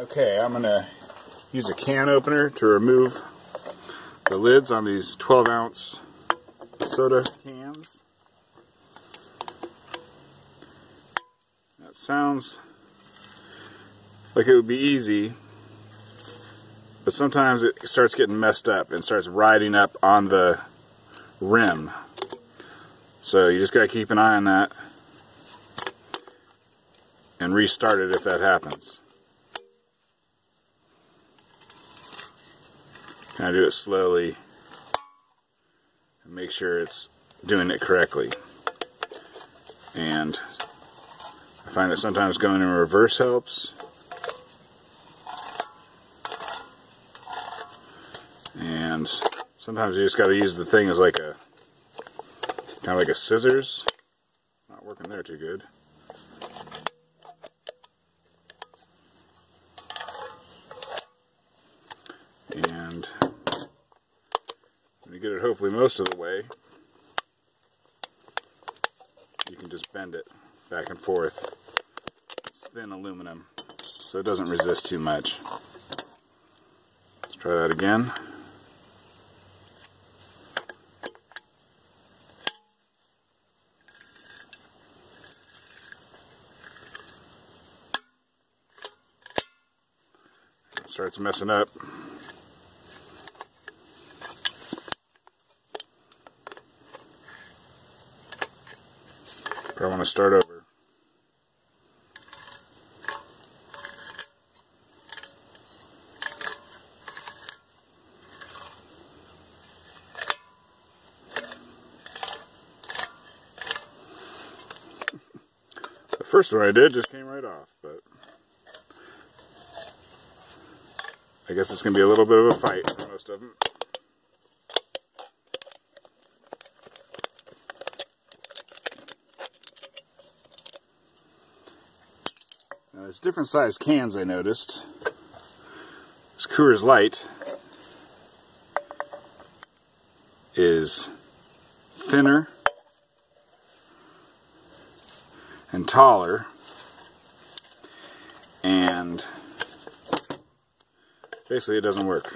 Okay, I'm going to use a can opener to remove the lids on these 12-ounce soda cans. That sounds like it would be easy, but sometimes it starts getting messed up and starts riding up on the rim. So you just got to keep an eye on that and restart it if that happens. Kind of do it slowly and make sure it's doing it correctly. And I find that sometimes going in reverse helps. And sometimes you just got to use the thing as like a kind of like a scissors. Not working there too good. And when you get it hopefully most of the way, you can just bend it back and forth. It's thin aluminum, so it doesn't resist too much. Let's try that again. It starts messing up. I want to start over. The first one I did just came right off, but I guess it's going to be a little bit of a fight for most of them. Now, there's different size cans I noticed. This Coors Light is thinner and taller, and basically it doesn't work.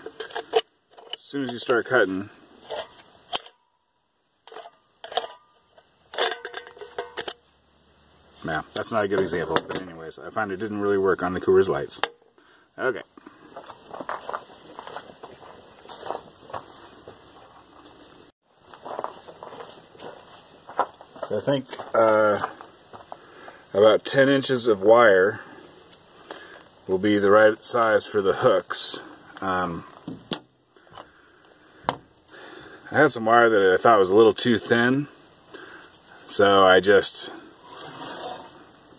As soon as you start cutting, now, that's not a good example, but anyways, I find it didn't really work on the Coors Lights. Okay. So I think about 10 inches of wire will be the right size for the hooks. I had some wire that I thought was a little too thin, so I just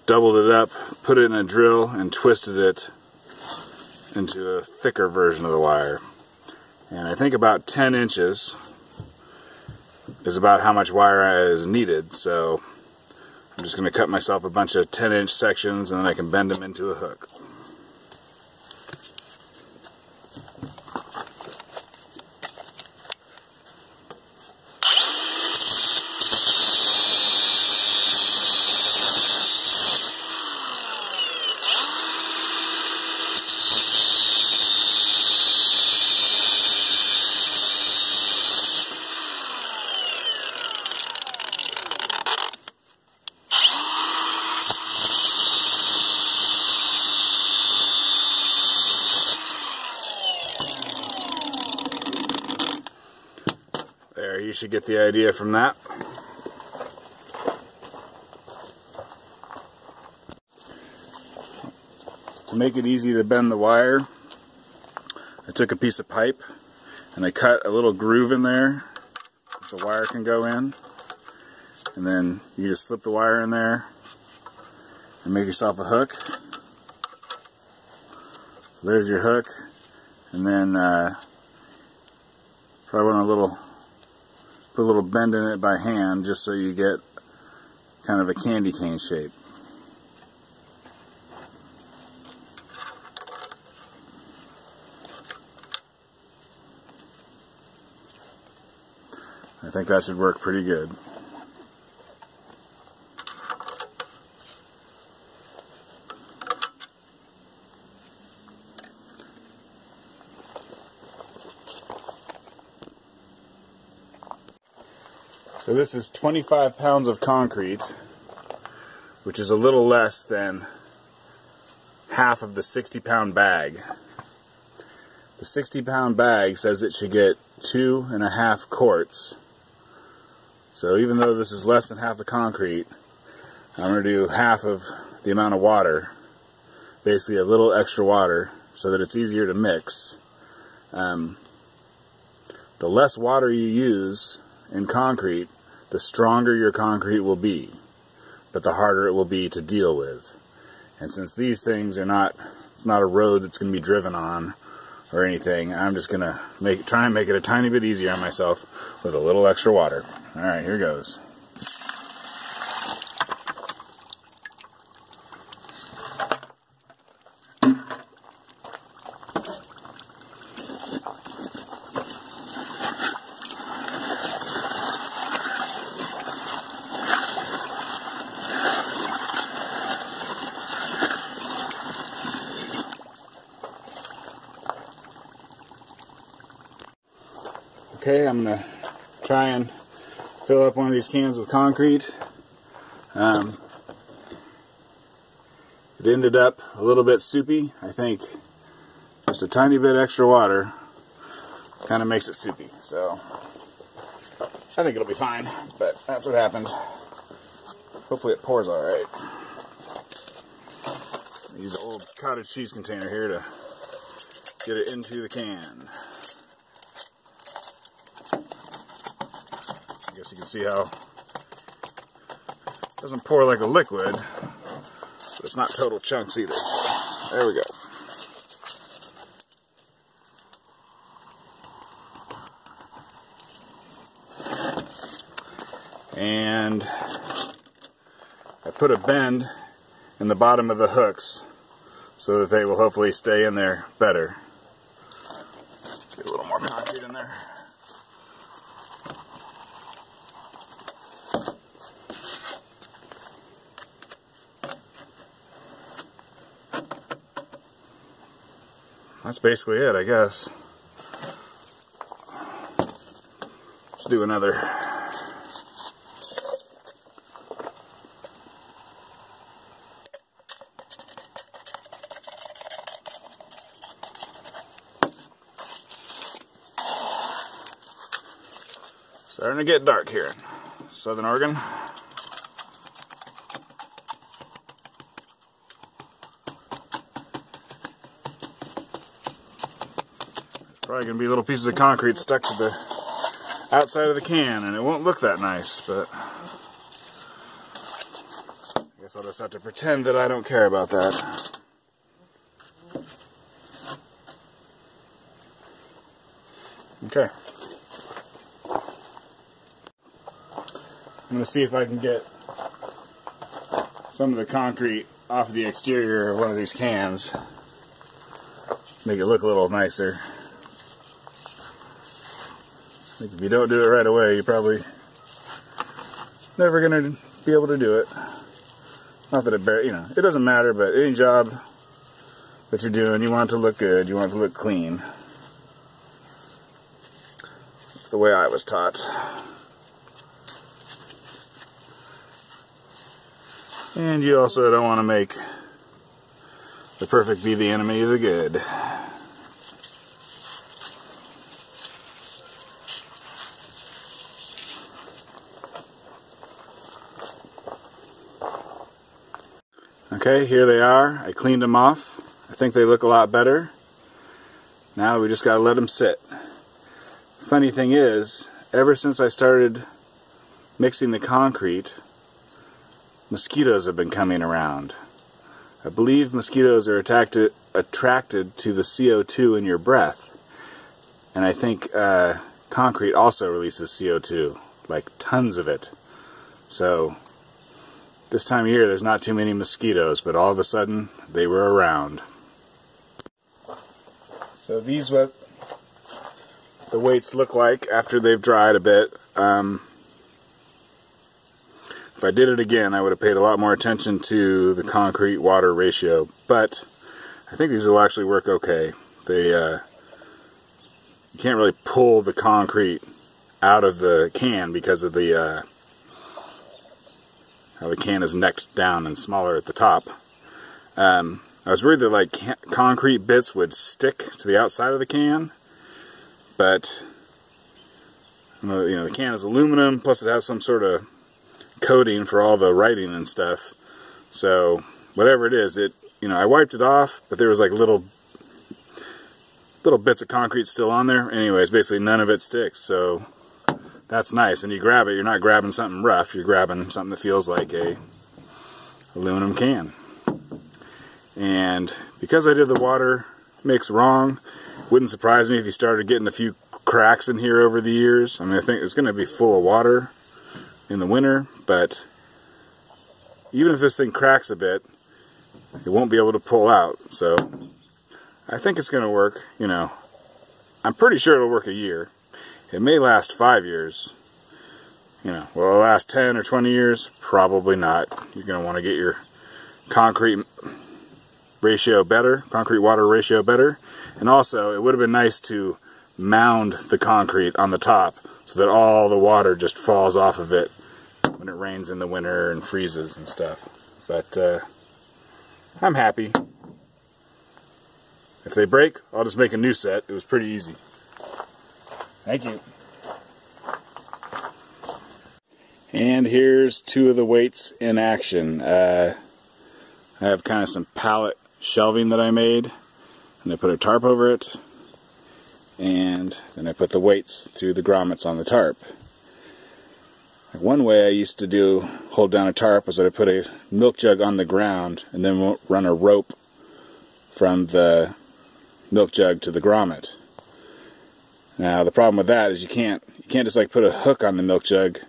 doubled it up, put it in a drill, and twisted it into a thicker version of the wire. And I think about 10 inches is about how much wire is needed, so I'm just going to cut myself a bunch of 10-inch sections and then I can bend them into a hook. There, you should get the idea from that. To make it easy to bend the wire, I took a piece of pipe and I cut a little groove in there that the wire can go in, and then you just slip the wire in there and make yourself a hook. So there's your hook, and then probably want put a little bend in it by hand just so you get kind of a candy cane shape. I think that should work pretty good. So this is 25 pounds of concrete, which is a little less than half of the 60-pound bag. The 60-pound bag says it should get 2.5 quarts. So even though this is less than half the concrete, I'm going to do half of the amount of water, basically a little extra water, so that it's easier to mix. The less water you use in concrete, the stronger your concrete will be, but the harder it will be to deal with. And since these things are not, it's not a road that's going to be driven on or anything, I'm just going to try and make it a tiny bit easier on myself with a little extra water. Alright, here goes. Okay, I'm going to try and fill up one of these cans with concrete. It ended up a little bit soupy. I think just a tiny bit extra water kind of makes it soupy. So I think it'll be fine, but that's what happened. Hopefully it pours alright. Use an old cottage cheese container here to get it into the can. I guess you can see how it doesn't pour like a liquid, but it's not total chunks either. There we go. And I put a bend in the bottom of the hooks so that they will hopefully stay in there better. Get a little more concrete in there. That's basically it, I guess. Let's do another. Starting to get dark here in Southern Oregon. Probably going to be little pieces of concrete stuck to the outside of the can, and it won't look that nice, but I guess I'll just have to pretend that I don't care about that. Okay. I'm going to see if I can get some of the concrete off the exterior of one of these cans. Make it look a little nicer. I think if you don't do it right away, you're probably never going to be able to do it. Not that it doesn't matter, but any job that you're doing, you want it to look good, you want it to look clean. That's the way I was taught. And you also don't want to make the perfect be the enemy of the good. Okay, here they are. I cleaned them off. I think they look a lot better. Now we just gotta let them sit. Funny thing is, ever since I started mixing the concrete, mosquitoes have been coming around. I believe mosquitoes are attracted to the CO2 in your breath. And I think concrete also releases CO2, like tons of it. So this time of year there's not too many mosquitoes, but all of a sudden they were around. So these what the weights look like after they've dried a bit. If I did it again, I would have paid a lot more attention to the concrete-water ratio, but I think these will actually work okay. They you can't really pull the concrete out of the can because of the how the can is necked down and smaller at the top. I was worried that like concrete bits would stick to the outside of the can, but you know, the can is aluminum, plus it has some sort of coating for all the writing and stuff. So whatever it is, you know, I wiped it off, but there was like little bits of concrete still on there. Anyways, basically none of it sticks, so that's nice. When you grab it, you're not grabbing something rough, you're grabbing something that feels like a aluminum can. And because I did the water mix wrong, it wouldn't surprise me if you started getting a few cracks in here over the years. I mean, I think it's going to be full of water in the winter, but even if this thing cracks a bit, it won't be able to pull out. So I think it's going to work. You know, I'm pretty sure it'll work a year. It may last 5 years. You know, will it last 10 or 20 years? Probably not. You're going to want to get your concrete ratio better, concrete water ratio better. And also, it would have been nice to mound the concrete on the top so that all the water just falls off of it when it rains in the winter and freezes and stuff. But I'm happy. If they break, I'll just make a new set. It was pretty easy. Thank you. And here's two of the weights in action. I have kind of some pallet shelving that I made, and I put a tarp over it, and then I put the weights through the grommets on the tarp. One way I used to hold down a tarp was that I put a milk jug on the ground and then run a rope from the milk jug to the grommet. Now the problem with that is you can't just like put a hook on the milk jug.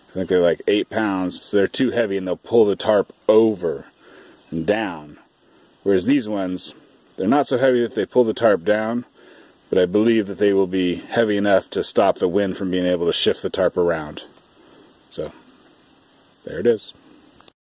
I think they're like 8 pounds, so they're too heavy and they'll pull the tarp over and down. Whereas these ones, they're not so heavy that they pull the tarp down, but I believe that they will be heavy enough to stop the wind from being able to shift the tarp around. So, there it is.